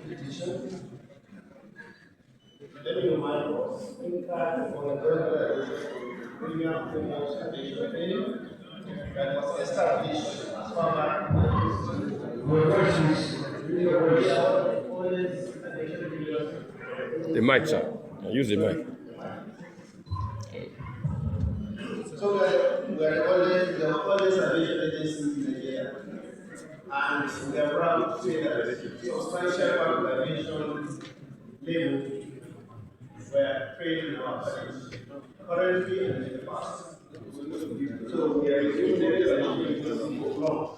petition. Let me remind us, in fact, on the premium promotes aviation training that was established as far back The mic, sir. Use the mic. so we are always aviation agency in Nigeria, and we are proud to say that substantial part of the aviation label were trained in our college, currently and in the past. So we are resuming the long.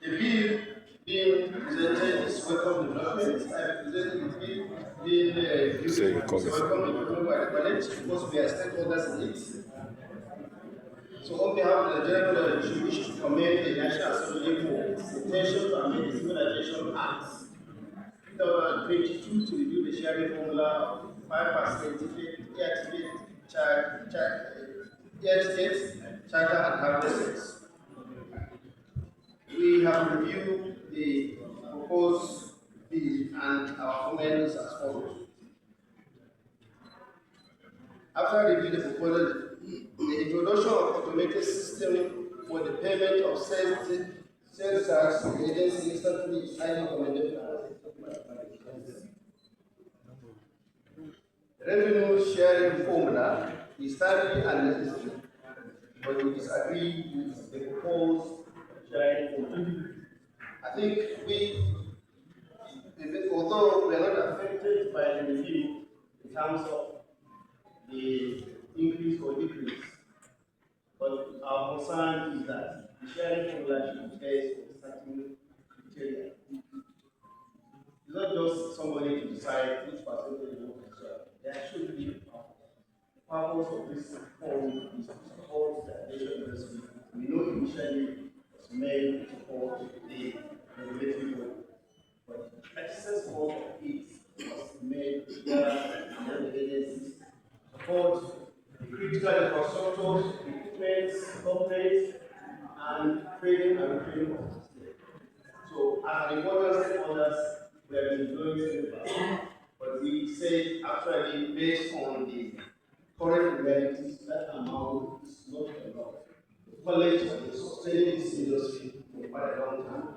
The bill being presented is welcome development. I present the bill being welcome development by the college because we are stakeholders in it. So on behalf of the General College, we wish to commend the National Assembly for intention to amend the Civil Aviation Act 2022 to review the sharing formula of 5% charter and harvesters. We have reviewed the proposed bill and our comments as follows. After reviewing the proposal, the introduction of automated system for the payment of sales tax to the agency instantly is highly commended. Revenue sharing formula is timely and necessary, but we disagree with the proposed sharing formula. I think although we are not affected by the review in terms of the increase or decrease, but our concern is that the sharing formula should be based on certain criteria. It's not just somebody to decide which percentage you want to share. There should be a purpose. The purpose of this form is to support the aviation industry. We know initially it was made to support the regulatory work, but excess work of it was made here among the agencies to support the critical infrastructures, equipment, companies, and training and retraining of the state. So, as an important stakeholders, we have been doing it, but we say actually based on the current realities, that amount is not enough. The college has been sustaining this industry for quite a long time.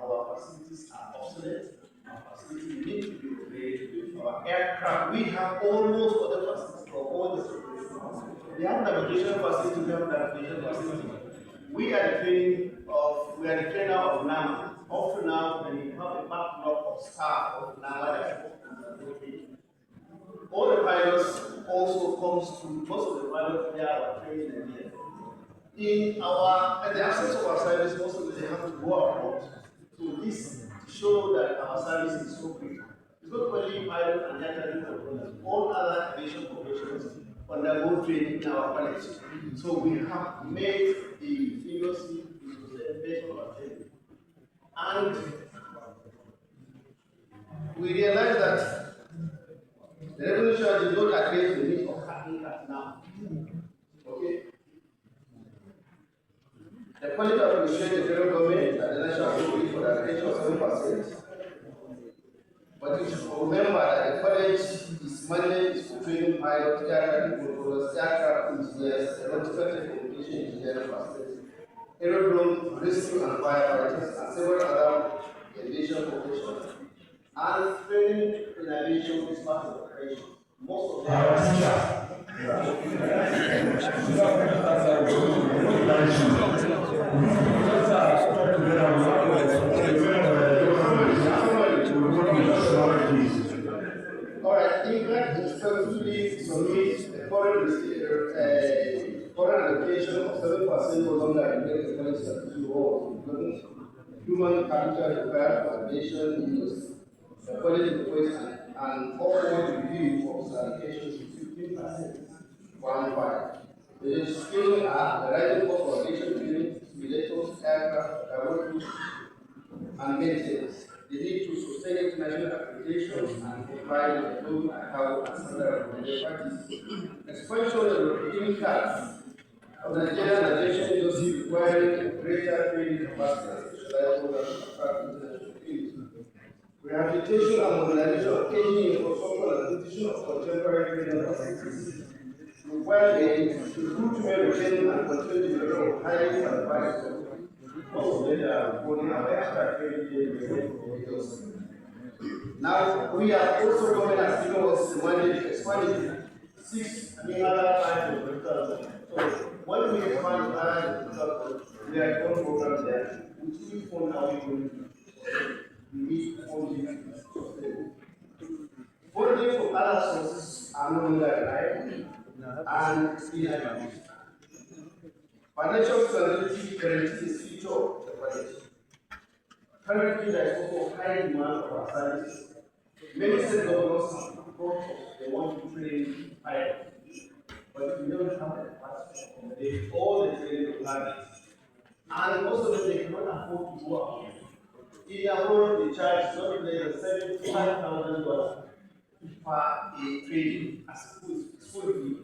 Our facilities are obsolete. Our facilities need to be upgraded. Our aircraft, we have almost other facilities for all the sectors. We have navigation facility, we have navigation facility. We are the trainer of NAMA. Up to now, when you have a backlog of staff of NAMA that all the pilots also comes to most of the pilots they are trained in India. In the absence of our service, most of them they have to go abroad. So this to show that our service is so quick. It's not only pilot and air traffic controllers, all other aviation professionals undergo training in our college. So we have made the industry based on our training. And we realize that the revenue charge is not address the need of capping that now. Okay? The college appreciates the federal government and the national assembly for the allocation of 7%. But you should remember that the college is mandate is for training pilots, air traffic controllers, aircraft engineers, aeronautical communication engineering personnel, aerodrome rescue and firefighters, and several other aviation professionals. And training in aviation is part of operation. Most of them Alright, England respectfully submits a foreign allocation of 7% no longer related to policy human capital required for aviation industry. The college requests an upward review of the allocations to 15%. 1.5. The legislation are the rising cost of aviation units, simulators, aircraft, laboratories, and maintenance. The need to sustain international accreditations and comply with the law and how and standard of practice. Expansion of the opportunity tax of the Nigerian aviation industry requiring greater training capacity, specialized programs to attract international students. rehabilitation and modernization of aging infrastructure and acquisition of contemporary training facilities. While in the root to retain and continue development of highly qualified people, most of them are holding our extra training. Now, we are also going as given us the mandate to expand six other kinds of recruitment. So, when we expand to other recruitment, we are going program there. Which fund are we going to? We need funding to sustain. Funding from other sources are no longer reliable and inadequate. Financial stability guarantees the future of the college. Currently, there is also high demand for our services. Many state governors and doctors, they want to train pilots, but we don't have the capacity to accommodate all the training requirements. And most of them, they cannot afford to go out. In their world, they charge not less than $75,000 per a training as school fee,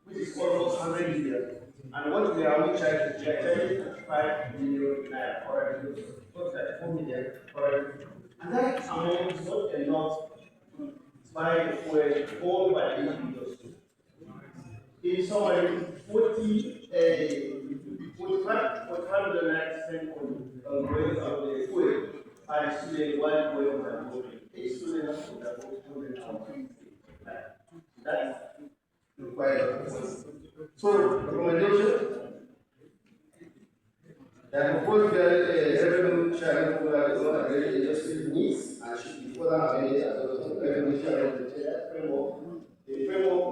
which is almost 100 million. And what we are charging, we are charging 35 million naira already, not 34 million already. And that amount is not enough to buy the fuel owned by the industry. In summary, 45 million naira spent on going out the fuel and student while going on the boat. A student has to go to that's required. So, recommendation that proposed revenue sharing formula is not already industry needs and should be further amended as well as revenue sharing framework. The framework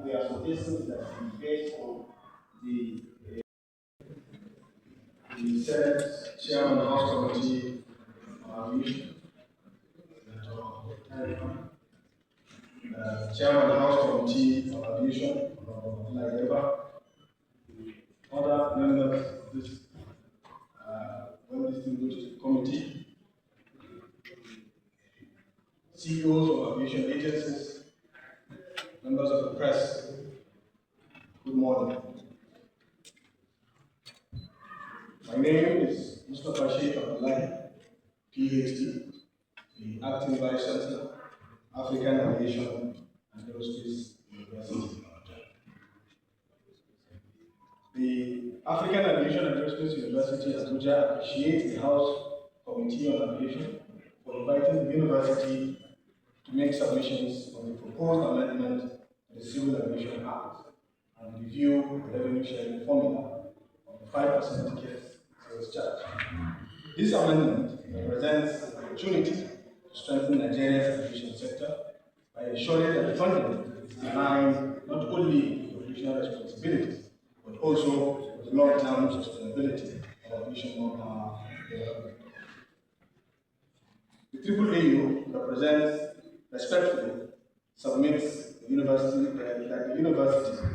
we are suggesting that should be based on the Senate Chairman of the House Committee on Aviation, Chairman of the House Committee on Aviation, other members of this well-distinguished committee, CEOs of aviation agencies, members of the press, good morning. My name is Mustafa Sheikh Abdullahi, PhD, the Acting Vice Chancellor, African Aviation and Aerospace University. The African Aviation and Aerospace University Abuja appreciates the House Committee on Aviation for inviting the university to make submissions on the proposed amendment to the Civil Aviation Act and review the revenue sharing formula of the 5% ticket sales charge. This amendment represents an opportunity to strengthen Nigeria's aviation sector by ensuring that the funding is aligned not only with operational responsibilities, but also with long-term sustainability of aviation development. The AAAU represents, respectfully, submits the university that the university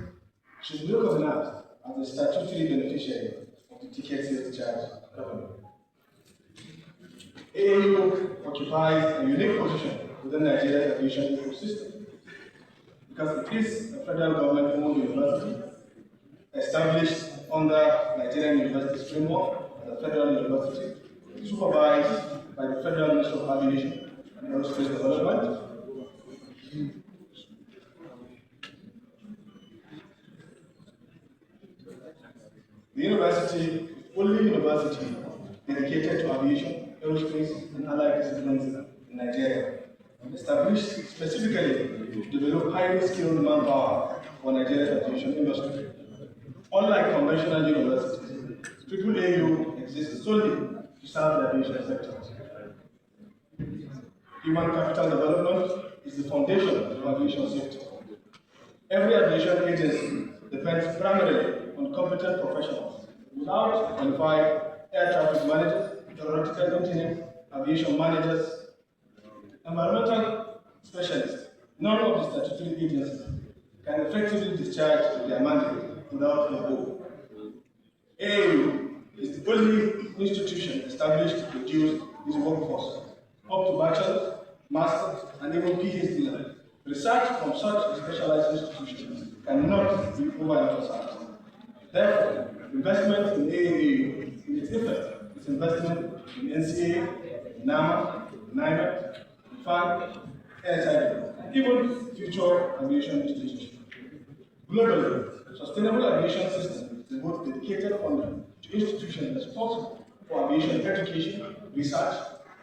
should be recognized as a statutory beneficiary of the ticket sales charge revenue. AAU occupies a unique position within Nigeria's aviation ecosystem because it is a federal government-owned university established under Nigerian Universities Framework as a federal university, supervised by the Federal Ministry of Aviation and Aerospace Development. The university is the only university dedicated to aviation, aerospace, and allied disciplines in Nigeria, established specifically to develop highly skilled manpower for Nigeria's aviation industry. Unlike conventional universities, AAAU exists solely to serve the aviation sector. Human capital development is the foundation of the aviation sector. Every aviation agency depends primarily on competent professionals. Without qualified air traffic managers, aeronautical engineers, aviation managers, environmental specialists, none of the statutory agencies can effectively discharge their mandate without a goal. AAU is the only institution established to produce this workforce, up to bachelor's, master's, and even PhD level. Research from such specialized institutions cannot be overemphasized. Therefore, investment in AAU, in its effect, is investment in NCA, NAMA, NIMET, fund, airside, and even future aviation institutions. Globally, sustainable aviation system devotes dedicated funding to institutions responsible for aviation education, research,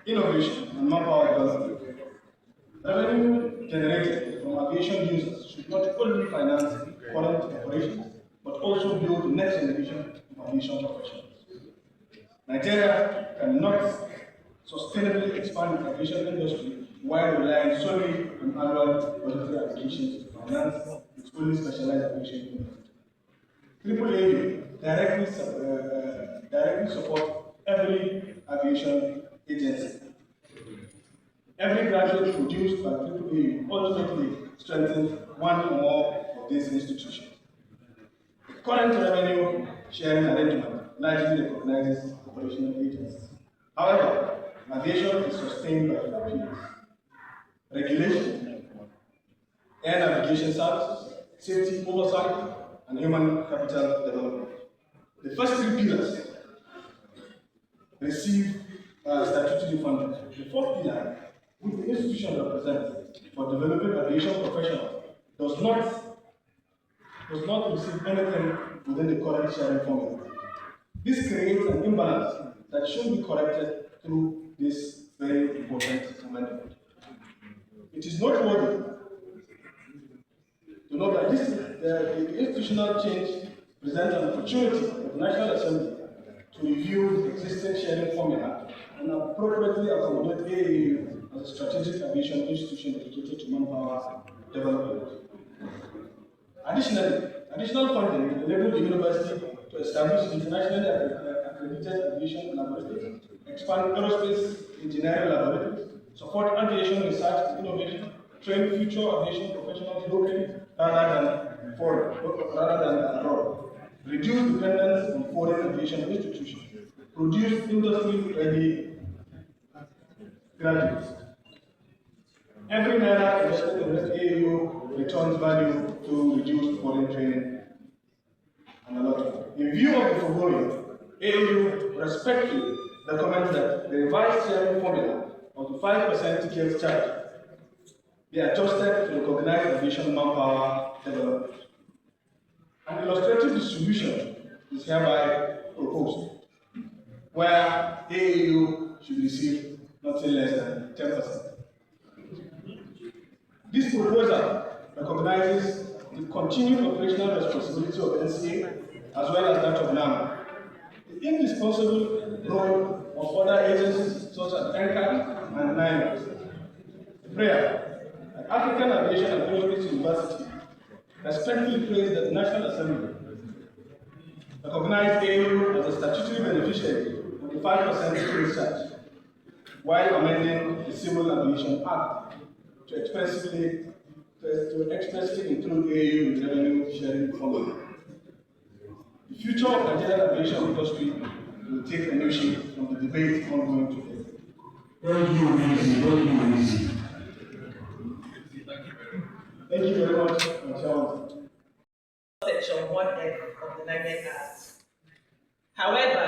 innovation, and manpower development. Revenue generated from aviation users should not only finance current operations, but also build the next generation of aviation professionals. Nigeria cannot sustainably expand its aviation industry while relying solely on annual budgetary allocations to finance its fully specialized aviation industry. AAA directly support every aviation agency. Every graduate produced by AAA ultimately strengthens one or more of these institutions. The current revenue sharing arrangement largely recognizes operational agencies. However, aviation is sustained by four pillars: regulation, air navigation services, safety oversight, and human capital development. The first three pillars receive statutory funding. The fourth pillar, which the institution represents for developing aviation professionals, does not receive anything within the current sharing formula. This creates an imbalance that should be corrected through this very important amendment. It is noteworthy to note that the institutional change presents an opportunity for the National Assembly to review the existing sharing formula and appropriately accommodate AAU as a strategic aviation institution dedicated to manpower development. Additionally, additional funding will enable the university to establish internationally accredited aviation laboratories, expand aerospace engineering laboratories, support aviation research and innovation, train future aviation professionals locally rather than abroad, reduce dependence on foreign aviation institutions, produce industry-ready graduates. Every naira invested in the AAU returns value through reduced foreign training and a lot more. In view of the foregoing, AAU respectfully recommends that the revised sharing formula of the 5% ticket charge be adjusted to recognize aviation manpower development. An illustrative distribution is hereby proposed, where AAU should receive nothing less than 10%. This proposal recognizes the continued operational responsibility of NCA as well as that of NAMA, the indispensable role of other agencies such as NCAP and NIMA. Prayer at African Aviation and Aerospace University respectfully prays that the National Assembly recognize AAU as a statutory beneficiary of the 5% ticket charge, while amending the Civil Aviation Act to expressly include AAU in revenue sharing formula. The future of Nigerian aviation industry will take a new shape from the debate ongoing today. Thank you very much, Chairman. Section 1F of the NIMED Act. However,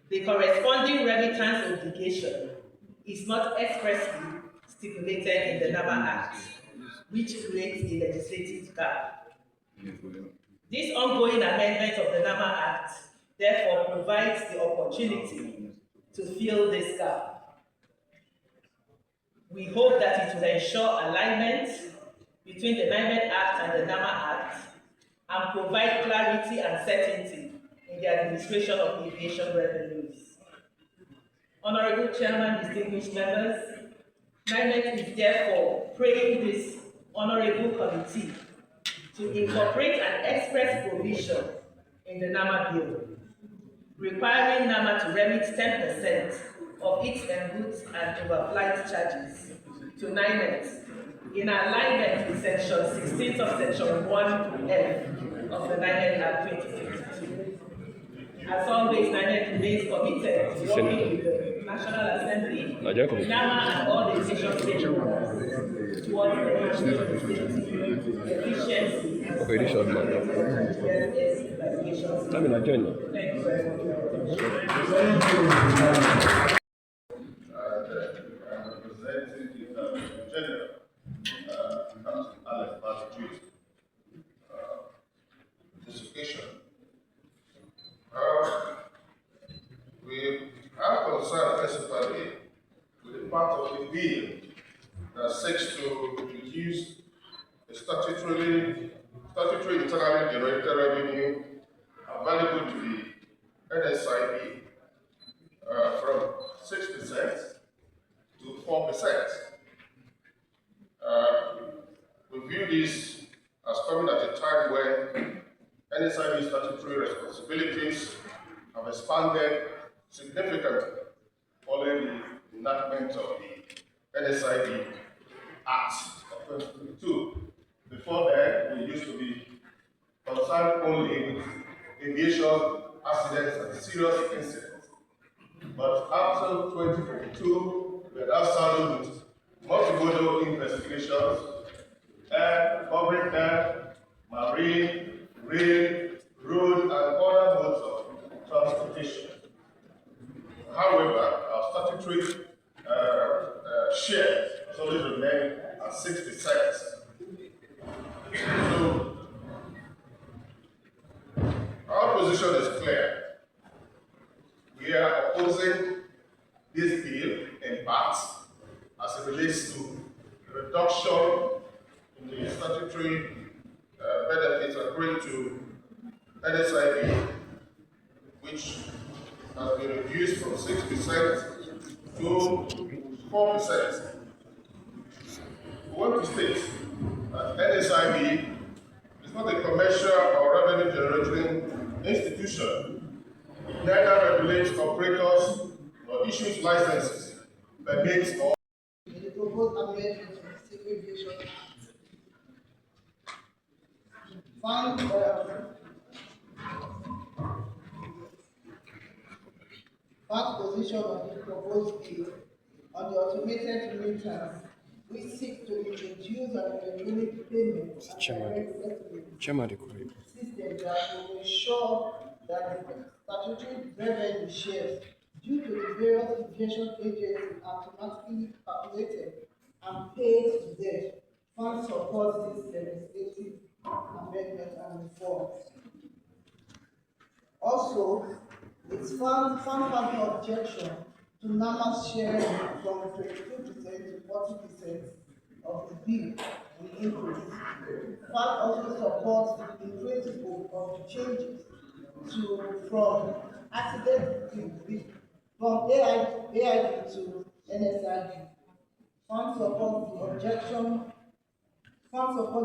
the corresponding remittance obligation is not expressly stipulated in the NAMA Act, which creates a legislative gap. This ongoing amendment of the NAMA Act therefore provides the opportunity to fill this gap. We hope that it will ensure alignment between the NIMED Act and the NAMA Act and provide clarity and certainty in the administration of aviation revenues. Honorable Chairman, distinguished members, NIMED is therefore praying this honorable committee to incorporate an express provision in the NAMA bill, requiring NAMA to remit 10% of its en route and overflight charges to NIMED in alignment with Section 16 of Section 1F of the NIMED Act 2022. As always, NIMED remains committed to working with the National Assembly, NAMA, and all the decision stakeholders towards the national safety, efficiency, and okay, this short man. I'm in Nigeria. Thank you very much. anything in general comes to Alex Massachusetts. This occasion. We are concerned principally with the part of the bill that seeks to reduce the statutory internally generated revenue available to the NSIB from 6% to 4%. We view this as coming at a time when NSIB statutory responsibilities have expanded significantly following the enactment of the NSIB Act of 2022. Before then, we used to be concerned only with aviation accidents and serious incidents. But after 2022, we are now starting with multimodal investigations, public air, marine, rail, road, and other modes of transportation. However, our statutory share has always remained at 6%. So, our position is clear. We are opposing this bill in part as it relates to reduction in the statutory benefits according to NSIB, which has been reduced from 6% to 4%. We want to state that NSIB is not a commercial or revenue generating institution. It neither regulates operators nor issues licenses, permits, or the proposed amendment to the Civil Aviation Act. First position of the proposed bill on the automated remittance, we seek to introduce an electronic payment and direct settlement system that will ensure that the statutory revenue shares due to the various aviation agencies are automatically calculated and paid to them. Fund supports this legislative amendment and reform. Also, its fund has no objection to NAMA's share from 22% to 40% of the bill in increase. FAD also supports in principle of the changes from AIB to NSIB. Fund supports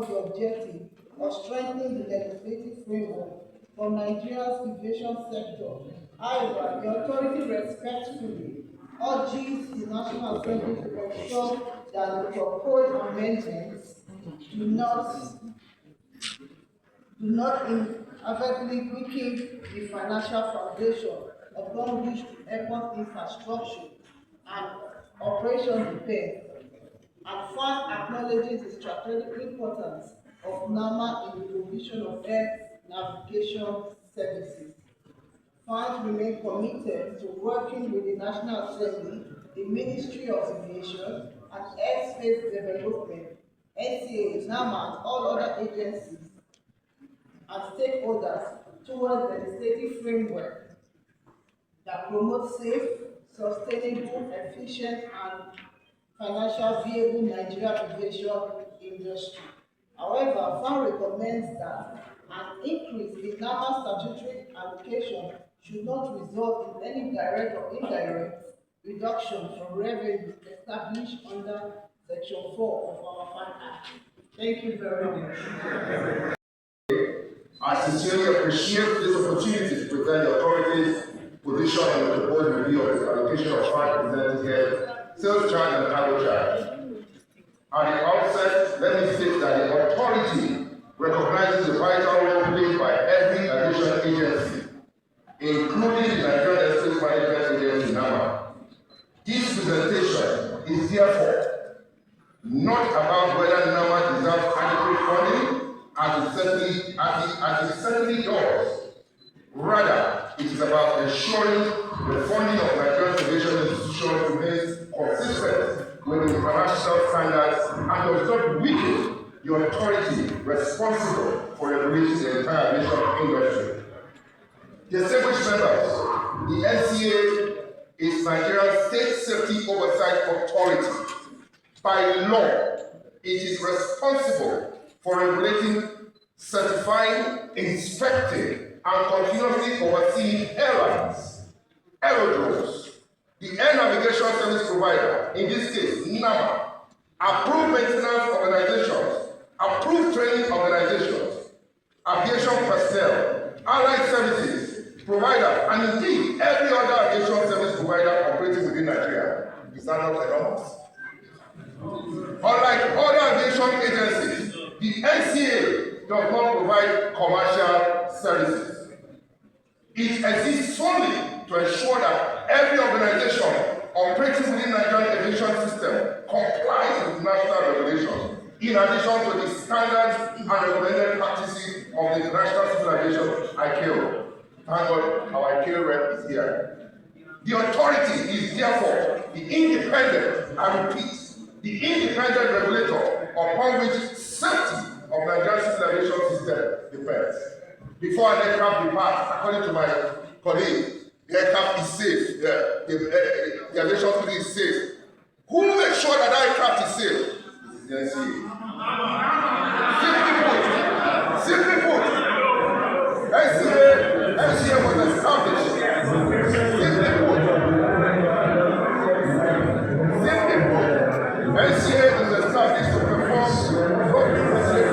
the objective of strengthening the legislative framework for Nigeria's aviation sector. However, the authority respectfully urges the National Assembly to ensure that the proposed amendments do not inadvertently weaken the financial foundation upon which airport infrastructure and operation depend, and FAD acknowledges the strategic importance of NAMA in the provision of air navigation services. FAD remain committed to working with the National Assembly, the Ministry of Aviation and Airspace Development, NCA, NAMA, and all other agencies and stakeholders towards the legislative framework that promotes safe, sustainable, efficient, and financial viable Nigerian aviation industry. However, FAD recommends that an increase in NAMA statutory allocation should not result in any direct or indirect reduction from revenue established under Section 4 of our FAD Act. Thank you very much. I sincerely appreciate this opportunity to present the authority's position on the proposed review of the allocation of funds presented here, sales charge and cargo charge. At the outset, let me state that the authority recognizes the vital role played by every aviation agency, including the Nigerian Airspace Management Agency, NAMA. This presentation is therefore not about whether NAMA deserves adequate funding, as it certainly does. Rather, it is about ensuring the funding of Nigerian aviation institutions remains consistent with the international standards and does not weaken the authority responsible for regulating the entire aviation industry. Distinguished members, the NCA is Nigeria's state safety oversight authority. By law, it is responsible for regulating, certifying, inspecting, and continuously overseeing airlines, aerodromes, the air navigation service provider, in this case, NAMA, approved maintenance organizations, approved training organizations, aviation personnel, allied services provider, and indeed every other aviation service provider operating within Nigeria. Is that not enormous? Unlike other aviation agencies, the NCA does not provide commercial services. It exists solely to ensure that every organization operating within the Nigerian aviation system complies with national regulations, in addition to the standards and recommended practices of the International Civil Aviation ICAO. Thank God our ICAO rep is here. The authority is therefore the independent, I repeat, the independent regulator upon which safety of Nigerian civil aviation system depends. Before an aircraft departs, according to my colleague, the aircraft is safe, the aviation security is safe. Who makes sure that that aircraft is safe? The NCA. Simply put, NCA was established. Simply put, NCA is established to perform regulatory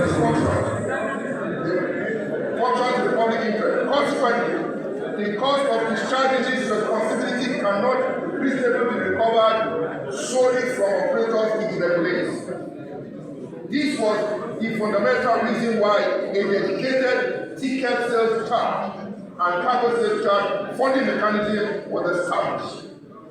functions in the public interest. Consequently, the cost of discharging this responsibility cannot reasonably be recovered solely from operators it regulates. This was the fundamental reason why a dedicated ticket sales charge and cargo sales charge funding mechanism was established,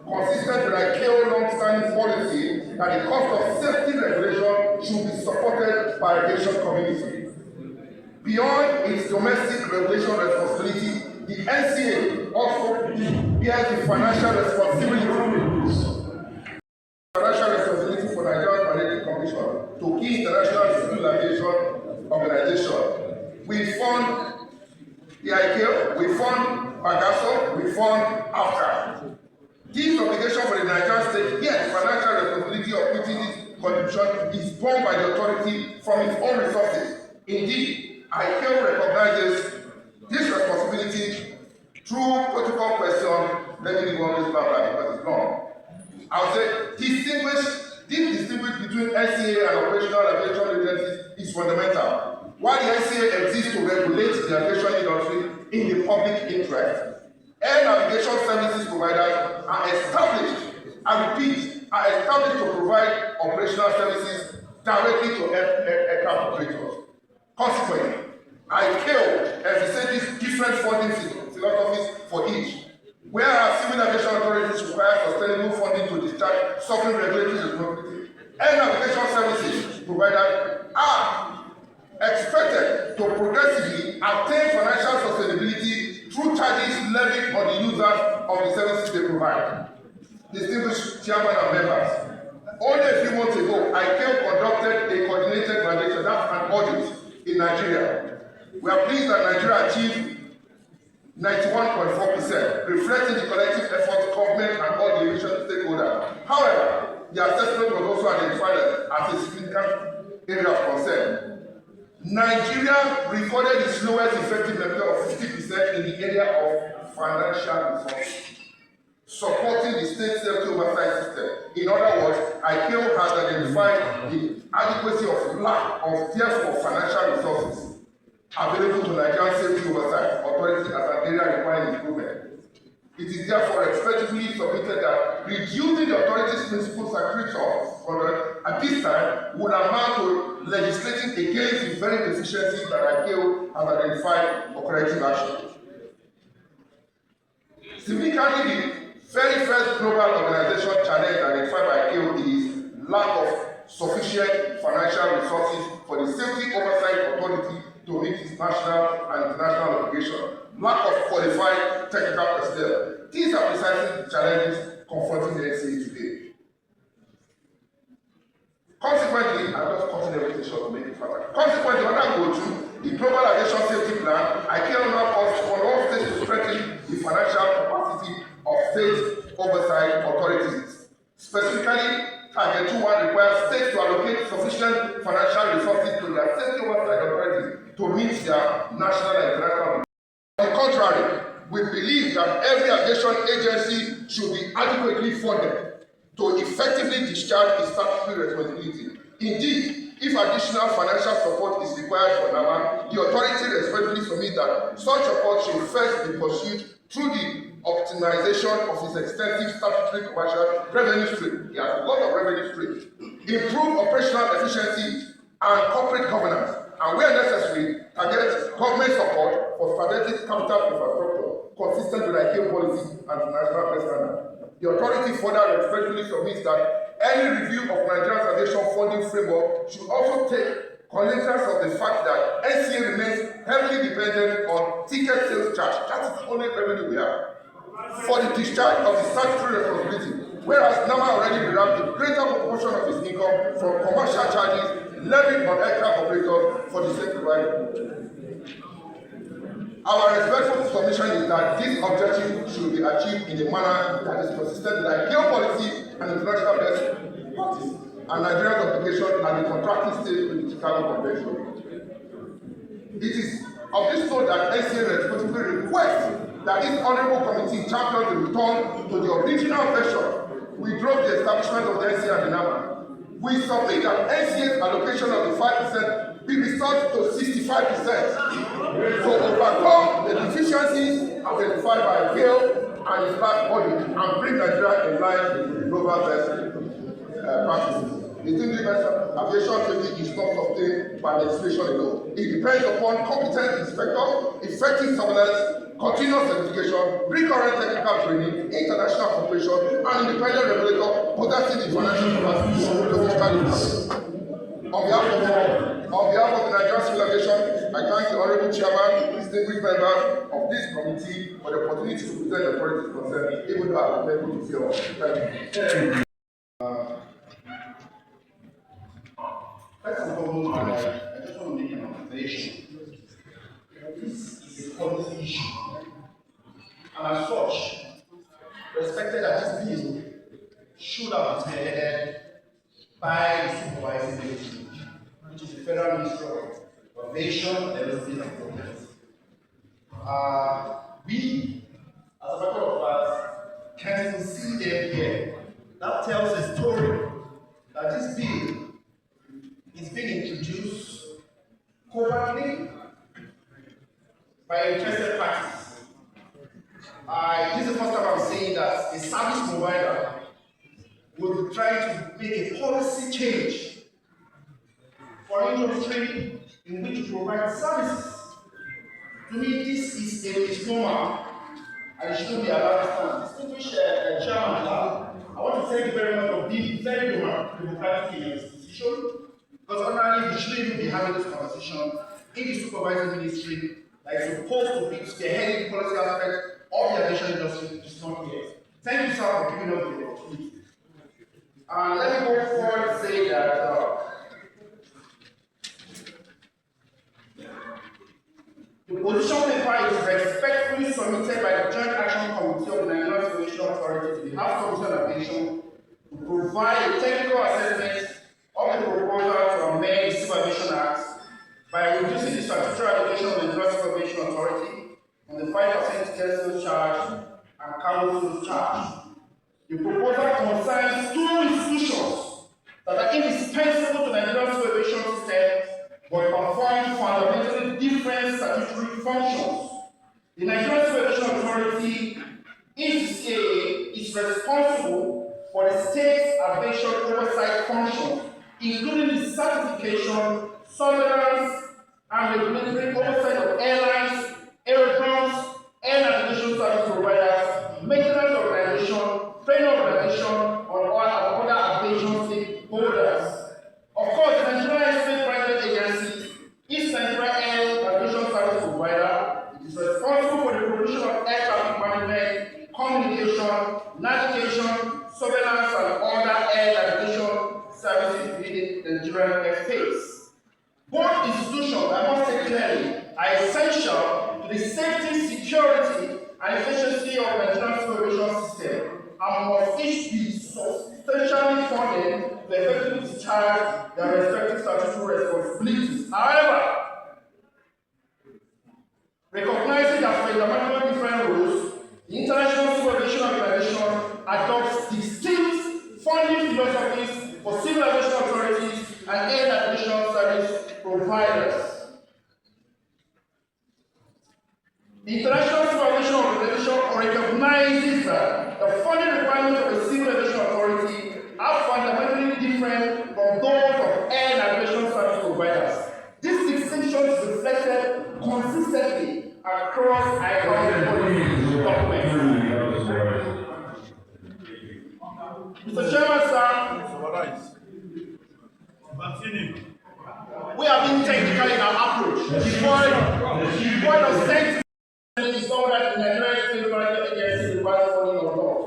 consistent with ICAO's long-standing policy that the cost of safety regulation should be supported by the aviation community. Beyond its domestic regulation responsibility, the NCA also bears the financial responsibility for Nigerian Maritime Commission to key international civil aviation organizations. We fund the ICAO, we fund Bagasso, we fund AFCA. This obligation for the Nigerian state, yes, financial responsibility of meeting this contribution is borne by the authority from its own resources. Indeed, ICAO recognizes this responsibility through protocol question. Let me leave all this back because it's long. I would say this distinguish between NCA and operational aviation agencies is fundamental. While the NCA exists to regulate the aviation industry in the public interest, air navigation services providers are established, I repeat, are established to provide operational services directly to aircraft operators. Consequently, ICAO envisages different funding philosophies for each. Whereas civil aviation authorities require sustainable funding to discharge sovereign regulatory responsibility, air navigation services providers are expected to progressively attain financial sustainability through charges levied on the users of the services they provide. Distinguished chairman and members, only a few months ago, ICAO conducted a coordinated validation, that's an audit, in Nigeria. We are pleased that Nigeria achieved 91.4%, reflecting the collective efforts of government and all the aviation stakeholders. However, the assessment was also identified as a significant area of concern. Nigeria recorded its lowest effective level of 50% in the area of financial resources, supporting the state safety oversight system. In other words, ICAO has identified the adequacy of lack of therefore financial resources available to Nigerian Safety Oversight Authority as an area requiring improvement. It is therefore expectedly submitted that reducing the authority's principal secretary contract at this time would amount to legislating against the very deficiencies that ICAO has identified for corrective action. Significantly, the very first global organization challenge identified by ICAO is lack of sufficient financial resources for the Safety Oversight Authority to meet its national and international obligations, lack of qualified technical personnel. These are precisely the challenges confronting the NCA today. Consequently, I'm just cutting everything short to make it faster. Consequently, under go-to, the Global Aviation Safety Plan, ICAO now calls for all states to strengthen the financial capacity of state oversight authorities. Specifically, Target 2.1 requires states to allocate sufficient financial resources to their safety oversight authorities to meet their national and international. On the contrary, we believe that every aviation agency should be adequately funded to effectively discharge its statutory responsibility. Indeed, if additional financial support is required for NAMA, the authority respectfully submits that such support should first be pursued through the optimization of its extensive statutory commercial revenue stream. It has a lot of revenue streams. Improve operational efficiency and corporate governance, and where necessary, target government support for strategic capital infrastructure consistent with ICAO policy and international best standards. The authority further respectfully submits that any review of Nigeria's aviation funding framework should also take cognizance of the fact that NCA remains heavily dependent on ticket sales charge. That is the only revenue we have for the discharge of the statutory responsibility, whereas NAMA already derives the greater proportion of its income from commercial charges levied on aircraft operators for the same provider. Our respectful submission is that this objective should be achieved in a manner that is consistent with ICAO policy and international best practice, and Nigeria's obligation as a contracting state with the Chicago Convention. It is of this note that NCA respectfully requests that this honorable committee champions the return to the original version. We drove the establishment of the NCA and the NAMA. We submit that NCA's allocation of the 5% be restored to 65% to overcome the deficiencies identified by ICAO and its back body and bring Nigeria in line with the global best practices. The aviation safety is not sustained by legislation alone. It depends upon competent inspectors, effective surveillance, continuous certification, recurrent technical training, international cooperation, and independent regulator possessing the financial capacity to fiscal impact. On behalf of the Nigerian Civil Aviation, I thank the Honorable Chairman, distinguished members of this committee for the opportunity to present the authorities concerned, even though I was able to see all. Thank you. First and foremost, I just want to make an observation. This is a policy issue, and as such, respected that this bill should have been headed by the supervising agency, which is the Federal Ministry of Aviation and Aerospace and Defense. We, as a matter of fact, can see them here. That tells a story that this bill is being introduced covertly by interested parties. This is the first time I'm saying that a service provider will be trying to make a policy change for industry in which to provide services. To me, this is a misnomer and it shouldn't be allowed to stand. Distinguished Chairman, I want to thank you very much for being very democratic in your institution, because ordinarily we shouldn't even be having this conversation in the supervising ministry that is supposed to be spearheading policy aspects of the aviation industry, which is not here. Thank you, sir, for giving us the opportunity. Let me go forward and say that the position paper is respectfully submitted by the Joint Action Committee of the Nigerian Aviation Authority to the House Commission on Aviation to provide a technical assessment of the proposal to amend the Civil Aviation Act by reducing the statutory allocation of the Nigerian Civil Aviation Authority on the 5% ticket sales charge and cargo sales charge. The proposal concerns two institutions that are indispensable to Nigeria's civil aviation system but perform fundamentally different statutory functions. The Nigerian Civil Aviation Authority is responsible for the state's aviation oversight functions, including the certification, surveillance, and regulatory oversight of airlines, aerodromes, air navigation service providers, maintenance organization, training organization, or other aviation stakeholders. Of course, the Nigerian State Private Agency is Nigeria Air Navigation Service Provider. It is responsible for the provision of air traffic management, communication, navigation, surveillance, and other air navigation services within to effectively discharge their respective statutory responsibilities. However, recognizing that for fundamentally different rules, the International Civil Aviation Organization adopts distinct funding philosophies for civil aviation authorities and air navigation service providers. The International Civil Aviation Organization recognizes that the funding requirements of a civil aviation authority are fundamentally different from those of air navigation service providers. This distinction is reflected consistently across ICAO policy documents. Mr. Chairman, sir, we have been technical in our approach. The point of sense is not that the Nigerian State Management Agency requires funding or not.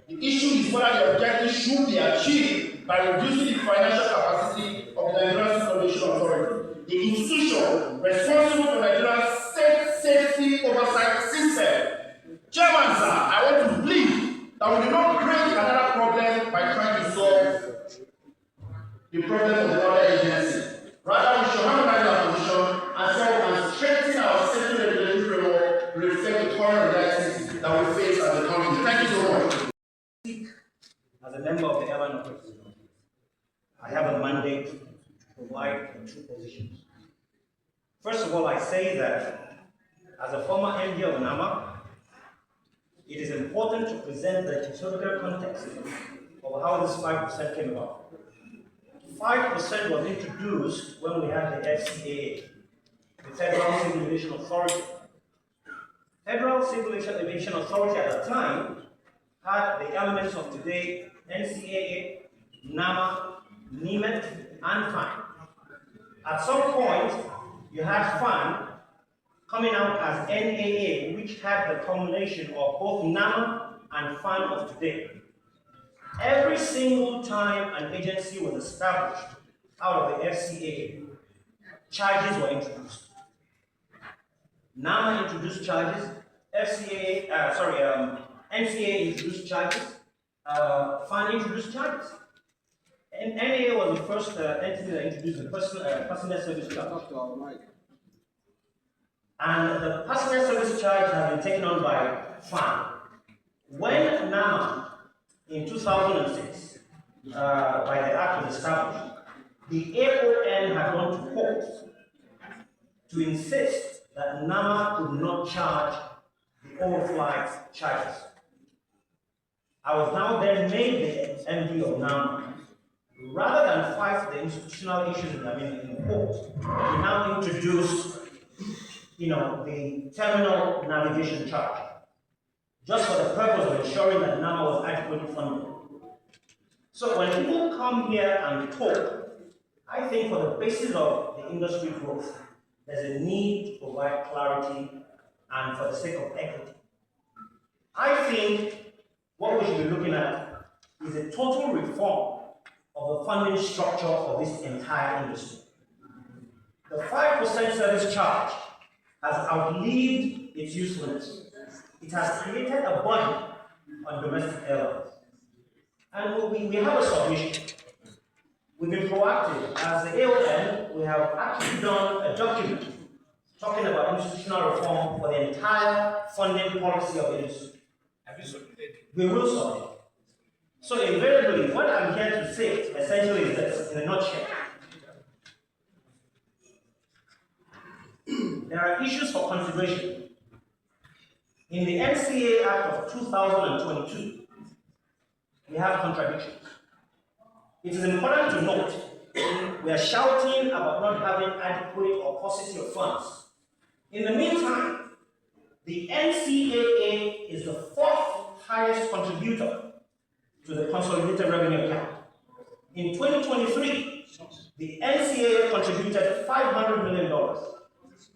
The issue is whether the objective should be achieved by reducing the financial capacity of the Nigerian Civil Aviation Authority, the institution responsible for Nigeria's state safety oversight system. Chairman, sir, I want to plead that we do not create another problem by trying to solve the problem of the other agency. Rather, we should harmonize our position and solve and strengthen our safety regulatory framework to reflect the current realities that we face as a country. Thank you so much. As a member of the Airline Operations Committee, I have a mandate to provide two positions. First of all, I say that as a former MD of NAMA, it is important to present the historical context of how this 5% came about. 5% was introduced when we had the FCAA, the Federal Civil Aviation Authority. Federal Civil Aviation Authority at the time had the elements of today: NCAA, NAMA, NEMET, and FAN. At some point, you had FAN coming out as NAA, which had the combination of both NAMA and FAN of today. Every single time an agency was established out of the FCAA, charges were introduced. NAMA introduced charges, NCAA introduced charges, FAN introduced charges. And NAA was the first entity that introduced the passenger service charge. And the passenger service charge has been taken on by FAN. When NAMA in 2006, by the act was established, the AON had gone to court to insist that NAMA could not charge the overflight charges. I was now then made the MD of NAMA. Rather than fight the institutional issues in court, we now introduced, the terminal navigation charge, just for the purpose of ensuring that NAMA was adequately funded. So when people come here and talk, I think for the basis of the industry growth, there's a need to provide clarity and for the sake of equity. I think what we should be looking at is a total reform of the funding structure of this entire industry. The 5% service charge has outlived its usefulness. It has created a burden on domestic airlines. And we have a solution. We've been proactive. As the AON, we have actually done a document talking about institutional reform for the entire funding policy of the industry. Have you submitted? We will submit. So invariably, what I'm here to say essentially is this, in a nutshell. There are issues for consideration. In the NCAA Act of 2022, we have contradictions. It is important to note we are shouting about not having adequate or paucity of funds. In the meantime, the NCAA is the fourth highest contributor to the consolidated revenue account. In 2023, the NCAA contributed $500 million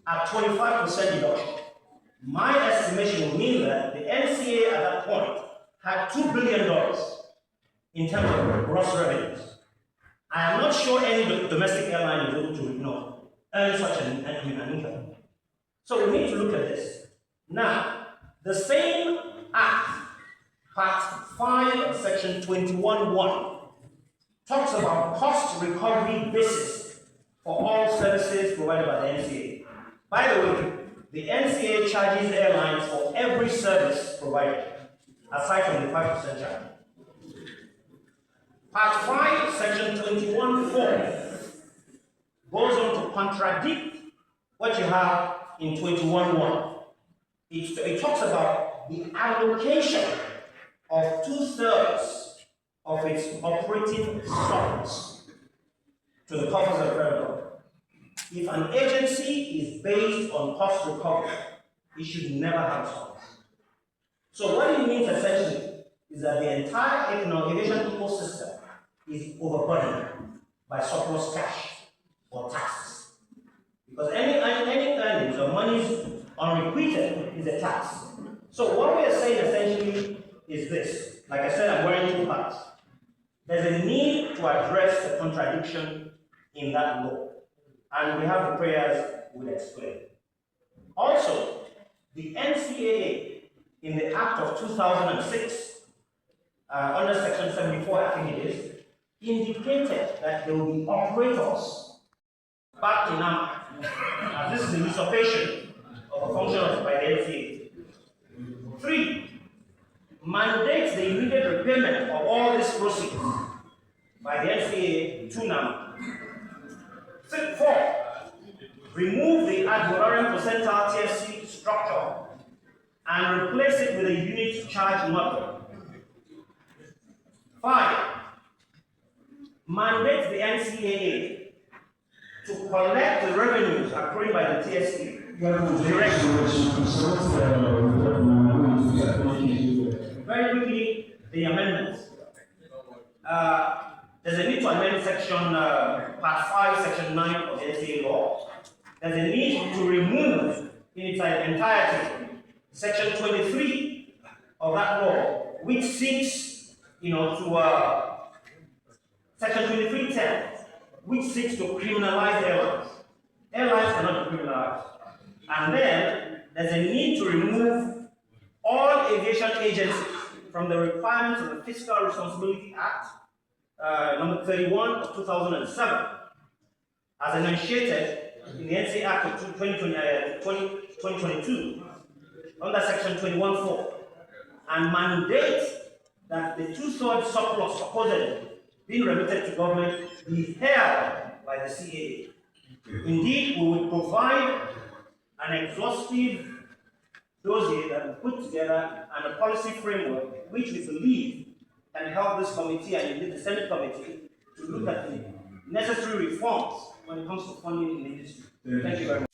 at 25% deduction. My estimation would mean that the NCAA at that point had $2 billion in terms of gross revenues. I am not sure any domestic airline is able to earn such an income. So we need to look at this. Now, the same Act, Part 5, Section 21(1), talks about cost recovery basis for all services provided by the NCA. By the way, the NCA charges airlines for every service provided, aside from the 5% charge. Part 5, Section 21(4) goes on to contradict what you have in 21(1). It talks about the allocation of 2/3 of its operating surplus to the coffers of the federal government. If an agency is based on cost recovery, it should never have surplus. So what it means essentially is that the entire aviation ecosystem is overburdened by surplus cash or taxes. Because any earnings or monies unrequited is a tax. So what we are saying essentially is this. Like I said, I'm wearing two hats. There's a need to address the contradiction in that law. And we have the prayers we'll explain. Also, the NCAA in the Act of 2006, under Section 74, I think it is, indicated that there will be operators back in NAMA. This is the usurpation of a function by the NCAA. 3, mandates the immediate repayment of all these proceeds by the NCAA to NAMA. 4, remove the ad valorem percentile TSC structure and replace it with a unit charge model. 5, mandate the NCAA to collect the revenues accrued by the TSC directly. Very quickly, the amendments. There's a need to amend section part 5, section 9 of the NCAA law. There's a need to remove in its entirety section 23 of that law, which seeks, to section 23(10), which seeks to criminalize airlines. Airlines cannot be criminalized. And then there's a need to remove all aviation agencies from the requirements of the Fiscal Responsibility Act, number 31 of 2007, as enunciated in the NCA Act of 2022, under section 21(4), and mandate that the 2/3 surplus supposedly being remitted to government be held by the CAA. Indeed, we will provide an exhaustive dossier that we put together and a policy framework which we believe can help this committee and indeed the Senate committee to look at the necessary reforms when it comes to funding in the industry. Thank you very much.